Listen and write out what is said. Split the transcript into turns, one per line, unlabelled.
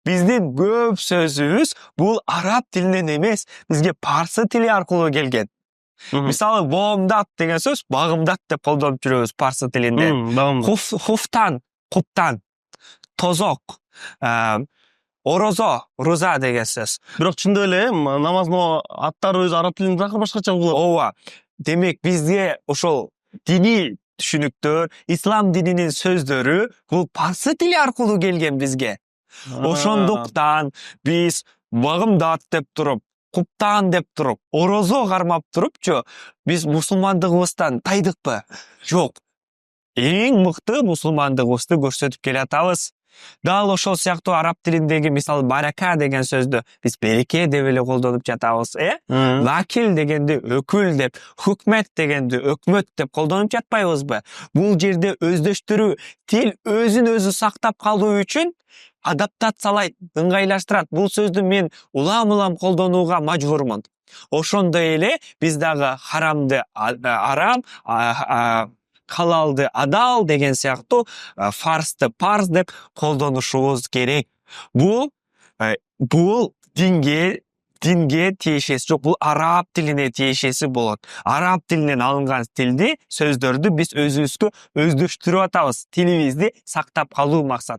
Биздин көп сөзүбүз бул араб тилинен эмес, бизге парсы тили аркылуу келген. Мисалы, боомдат деген сөз багымдат деп колдонуп жүрөбүз парсы тилинде. Хуфтан, куптан, тозок, орозо, руза деген сөз.
Бирок чындап эле намаздын аттары өзү араб тилинде такыр башкача болот.
Ооба. Демек бизге ошол диний түшүнүктөр, ислам дининин сөздөрү бул парсы тили аркылуу келген бизге. Ошондуктан биз багымдат деп туруп, куптан деп туруп, орозо кармап турупчу, биз мусулмандыгыбыздан тайдыкпы? Жок. Эң мыкты мусулмандыгыбызды көрсөтүп келатабыз. Дал ошол сыяктуу араб тилиндеги мисалы барака деген сөздү биз береке деп эле колдонуп жатабыз, Вакил дегенди өкүл деп, хукмет дегенди өкмөт деп колдонуп жатпайбызбы? Бул жерде өздөштүрүү, тил өзүн өзү сактап калуу үчүн адаптациялайт, ыңгайлаштырат. Бул сөздү мен улам колдонууга мажбурмун. Ошондой эле биз дагы харамды арам, халалды адал деген сыяктуу фарсты парз деп колдонушубуз керек. Бул динге тиешеси жок, бул араб тилине тиешеси болот. Араб тилинен алынган сөздөрдү биз өзүбүзгө өздөштүрүп атабыз. Тилибизди сактап калуу максат.